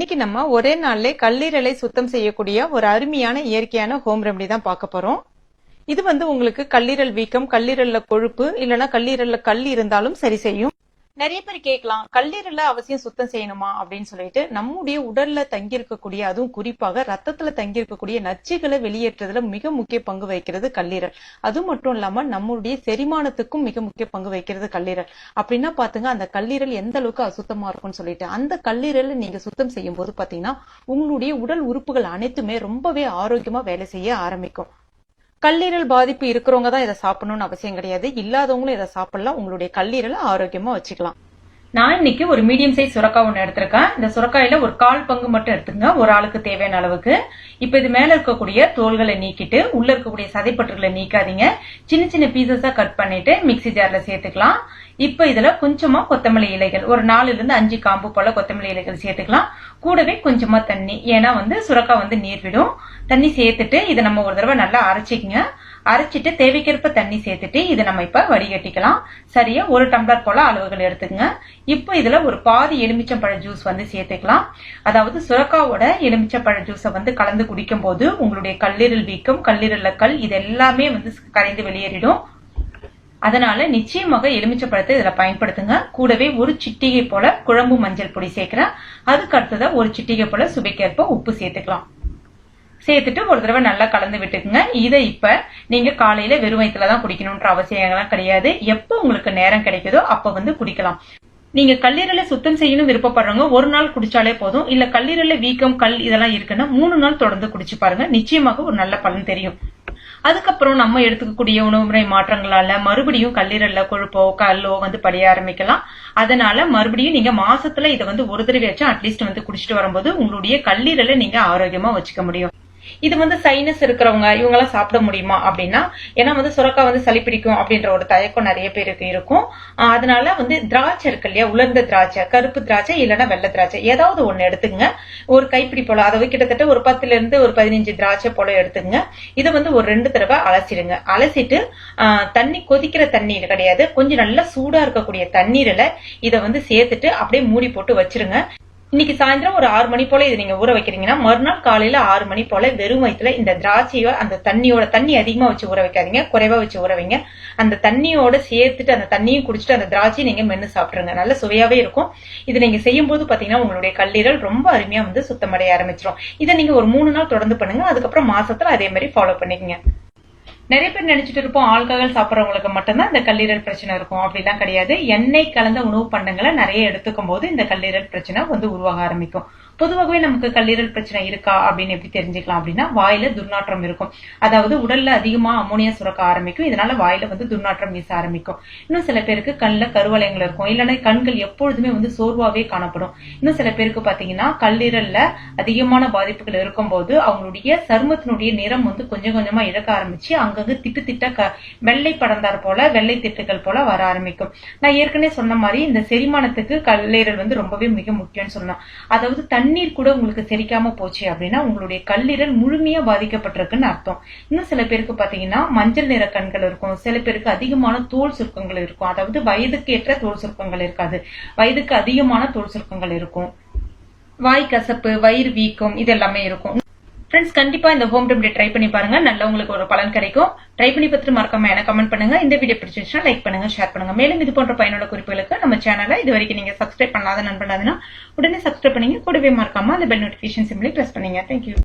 இன்னைக்கு நம்ம ஒரே நாள்ல கல்லீரலை சுத்தம் செய்யக்கூடிய ஒரு அருமையான இயற்கையான ஹோம் ரெமெடி தான் பார்க்க போறோம். இது உங்களுக்கு கல்லீரல் வீக்கம், கல்லீரல்ல கொழுப்பு இல்லனா கல்லீரல்ல கல் இருந்தாலும் சரி செய்யும். நிறைய பேர் கேட்கலாம், கல்லீரல்ல அவசியம் சுத்தம் செய்யணுமா அப்படின்னு சொல்லிட்டு. நம்முடைய உடல்ல தங்கி இருக்கக்கூடிய, அதுவும் குறிப்பாக ரத்தத்துல தங்கி இருக்கக்கூடிய நச்சுகளை வெளியேற்றுறதுல மிக முக்கிய பங்கு வகிக்கிறது கல்லீரல். அது மட்டும் இல்லாம நம்மளுடைய செரிமானத்துக்கும் மிக முக்கிய பங்கு வகிக்கிறது கல்லீரல். அப்படின்னா பாத்துங்க, அந்த கல்லீரல் எந்த அளவுக்கு அசுத்தமா இருக்கும்னு சொல்லிட்டு. அந்த கல்லீரல் நீங்க சுத்தம் செய்யும் போது பாத்தீங்கன்னா உங்களுடைய உடல் உறுப்புகள் அனைத்துமே ரொம்பவே ஆரோக்கியமா வேலை செய்ய ஆரம்பிக்கும். கல்லீரல் பாதிப்பு இருக்கிறவங்க தான் இதை சாப்பிடணும்னு அவசியம் கிடையாது. இல்லாதவங்களும் இதை சாப்பிடலாம். உங்களுடைய கல்லீரலை ஆரோக்கியமா வச்சுக்கலாம். நான் இன்னைக்கு ஒரு மீடியம் சைஸ் சுரக்காய் ஒண்ணு எடுத்திருக்கேன். இந்த சுரக்காயில ஒரு 1/4 பங்கு மட்டும் எடுத்துங்க, ஒரு ஆளுக்கு தேவையான அளவுக்கு. இப்ப இது மேல இருக்கக்கூடிய தோல்களை நீக்கிட்டு உள்ள இருக்கக்கூடிய சதைப்பற்றுகளை நீக்காதீங்க. சின்ன சின்ன பீசஸா கட் பண்ணிட்டு மிக்சி ஜார்ல சேர்த்துக்கலாம். இப்ப இதுல கொஞ்சமா கொத்தமல்லி இலைகள், ஒரு 4 இருந்து 5 காம்பு போல கொத்தமல்லி இலைகள் சேர்த்துக்கலாம். கூடவே கொஞ்சமா தண்ணி, ஏன்னா சுரக்காய் நீர் விடும். தண்ணி சேர்த்துட்டு இதை நம்ம ஒரு தடவை நல்லா அரைச்சிக்கங்க. அரைச்சிட்டு தேவைக்கேற்ப தண்ணி சேர்த்துட்டு இதை நம்ம இப்ப வடிகட்டிக்கலாம். சரியா 1 டம்ளர் போல அளவுகள் எடுத்துக்கங்க. இப்ப இதுல ஒரு பாதி எலுமிச்சம்பழ ஜூஸ் சேர்த்துக்கலாம். அதாவது சுரக்காவோட எலுமிச்சம்பழ ஜூஸை கலந்து குடிக்கும் போது உங்களுடைய கல்லீரல் வீக்கம், கல்லீரல்ல கல் இது எல்லாமே கரைந்து வெளியேறிடும். அதனால நிச்சயமாக எலுமிச்சப்பழத்தை இதுல பயன்படுத்துங்க. கூடவே ஒரு சிட்டிகை போல குழம்பு மஞ்சள் பொடி சேர்க்கிறேன். அதுக்கு அடுத்ததான் ஒரு சிட்டிகை போல சுவைக்கேற்ப உப்பு சேர்த்துக்கலாம். சேர்த்துட்டு ஒரு தடவை நல்லா கலந்து விட்டுக்குங்க. இதை இப்ப நீங்க காலையில வெறும் வயிற்றுலதான் குடிக்கணும்ன்ற அவசியம் கிடையாது. எப்ப உங்களுக்கு நேரம் கிடைக்குதோ அப்ப குடிக்கலாம். நீங்க கல்லீரலை சுத்தம் செய்யணும் விருப்பப்படுறவங்க ஒரு நாள் குடிச்சாலே போதும். இல்ல கல்லீரல்ல வீக்கம், கல் இதெல்லாம் இருக்குன்னா 3 நாள் தொடர்ந்து குடிச்சு பாருங்க. நிச்சயமாக ஒரு நல்ல பலன் தெரியும். அதுக்கப்புறம் நம்ம எடுத்துக்கக்கூடிய உணவு முறை மாற்றங்களால மறுபடியும் கல்லீரல்ல கொழுப்போ கல்லோ படிய ஆரம்பிக்கலாம். அதனால மறுபடியும் நீங்க மாசத்துல இதை ஒரு தடவையாச்சும் அட்லீஸ்ட் குடிச்சிட்டு வரும்போது உங்களுடைய கல்லீரலை நீங்க ஆரோக்கியமா வச்சுக்க முடியும். இது சைனஸ் இருக்கிறவங்க இவங்க எல்லாம் சாப்பிட முடியுமா அப்படின்னா, ஏன்னா சுரக்காய் சளி பிடிக்கும் அப்படின்ற ஒரு தயக்கம் நிறைய பேருக்கு இருக்கும். அதனால திராட்சை இருக்கு இல்லையா, உலர்ந்த திராட்சை, கருப்பு திராட்சை இல்லைன்னா வெள்ளை திராட்சை, ஏதாவது ஒண்ணு எடுத்துங்க. ஒரு கைப்பிடி போல, அதாவது கிட்டத்தட்ட ஒரு 10 இருந்து ஒரு 15 திராட்சை போல எடுத்துங்க. இதை ஒரு 2 தடவை அலசிடுங்க. அலசிட்டு தண்ணி, கொதிக்கிற தண்ணீர் கிடையாது, கொஞ்சம் நல்லா சூடா இருக்கக்கூடிய தண்ணீர்ல இதை சேர்த்துட்டு அப்படியே மூடி போட்டு வச்சிருங்க. இன்னைக்கு சாயந்தரம் ஒரு 6 மணி போல இதை நீங்க ஊற வைக்கிறீங்கன்னா மறுநாள் காலையில 6 மணி போல வெறும் வயிற்றுல இந்த திராட்சையோ, அந்த தண்ணியோட, தண்ணி அதிகமா வச்சு ஊற வைக்காதீங்க, குறைவா வச்சு ஊற வைங்க. அந்த தண்ணியோட சேர்த்துட்டு அந்த தண்ணியும் குடிச்சிட்டு அந்த திராட்சையை நீங்க மென்னு சாப்பிடுங்க. நல்ல சுவையாவே இருக்கும். இது நீங்க செய்யும் போது பாத்தீங்கன்னா உங்களுடைய கல்லீரல் ரொம்ப அருமையா சுத்தமடைய ஆரம்பிச்சிடும். இதை நீங்க ஒரு 3 நாள் தொடர்ந்து பண்ணுங்க. அதுக்கப்புறம் மாசத்துல அதே மாதிரி ஃபாலோ பண்ணிக்கங்க. நிறைய பேர் நினைச்சிட்டு இருப்போம், ஆல்கஹால் சாப்பிட்றவங்களுக்கு மட்டும்தான் இந்த கல்லீரல் பிரச்சனை இருக்கும். அப்படிலாம் கிடையாது. எண்ணெய் கலந்த உணவு பண்டங்களை நிறைய எடுத்துக்கும் போது இந்த கல்லீரல் பிரச்சனை உருவாக ஆரம்பிக்கும். பொதுவாகவே நமக்கு கல்லீரல் பிரச்சனை இருக்கா அப்படின்னு எப்படி தெரிஞ்சுக்கலாம் அப்படின்னா, வாயில துர்நாற்றம் இருக்கும். அதாவது உடல்ல அதிகமா அமோனியா சுரக்க ஆரம்பிக்கும். இதனால வாயில துர்நாற்றம் வீச ஆரம்பிக்கும். இன்னும் சில பேருக்கு கண்ணுல கருவளையங்கள் இருக்கும், இல்லைன்னா கண்கள் எப்பொழுதுமே சோர்வாவே காணப்படும். இன்னும் சில பேருக்கு பாத்தீங்கன்னா கல்லீரல்ல அதிகமான பாதிப்புகள் இருக்கும் போது அவங்களுடைய சருமத்தினுடைய நிறம் கொஞ்சம் கொஞ்சமா இழக்க ஆரம்பிச்சு அங்கங்க திட்டு திட்ட வெள்ளை படர்ந்தார் போல, வெள்ளை திட்டுகள் போல வர ஆரம்பிக்கும். நான் ஏற்கனவே சொன்ன மாதிரி இந்த செரிமானத்துக்கு கல்லீரல் ரொம்பவே மிக முக்கியம்னு சொன்னோம். அதாவது தண்ணீர் கூட உங்களுக்கு செரிக்காம போச்சு அப்படின்னா உங்களுடைய கல்லீரல் முழுமையா பாதிக்கப்பட்டிருக்குன்னு அர்த்தம். இன்னும் சில பேருக்கு பாத்தீங்கன்னா மஞ்சள் நிற கண்கள் இருக்கும். சில பேருக்கு அதிகமான தோல் சுருக்கங்கள் இருக்கும். அதாவது வயதுக்கு ஏற்ற தோல் சுருக்கங்கள் இருக்காது, வயதுக்கு அதிகமான தோல் சுருக்கங்கள் இருக்கும். வாய் கசப்பு, வயிறு வீக்கம் இதெல்லாமே இருக்கும். ஃப்ரெண்ட்ஸ், கண்டிப்பா இந்த ஹோம் ரெமெடி ட்ரை பண்ணி பாருங்க. நல்ல உங்களுக்கு ஒரு பலன் கிடைக்கும். ட்ரை பண்ணி பார்த்துட்டு மறக்காம எனக்கு கமெண்ட் பண்ணுங்க. இந்த வீடியோ பிடிச்சிருந்துச்சுன்னா லைக் பண்ணுங்க, ஷேர் பண்ணுங்க. மேலும் இது போன்ற பயனுள்ள குறிப்புகளுக்கு நம்ம சேனலை இது வரைக்கும் நீங்க சப்ஸ்கிரைப் பண்ணாத நண்பனாதுன்னா உடனே சப்ஸ்கிரைப் பண்ணீங்க. கூடவே மறக்காம அந்த பெல் நோட்டிபிகேஷன் சிம்பிளை பிரஸ் பண்ணீங்க. தேங்க்யூ.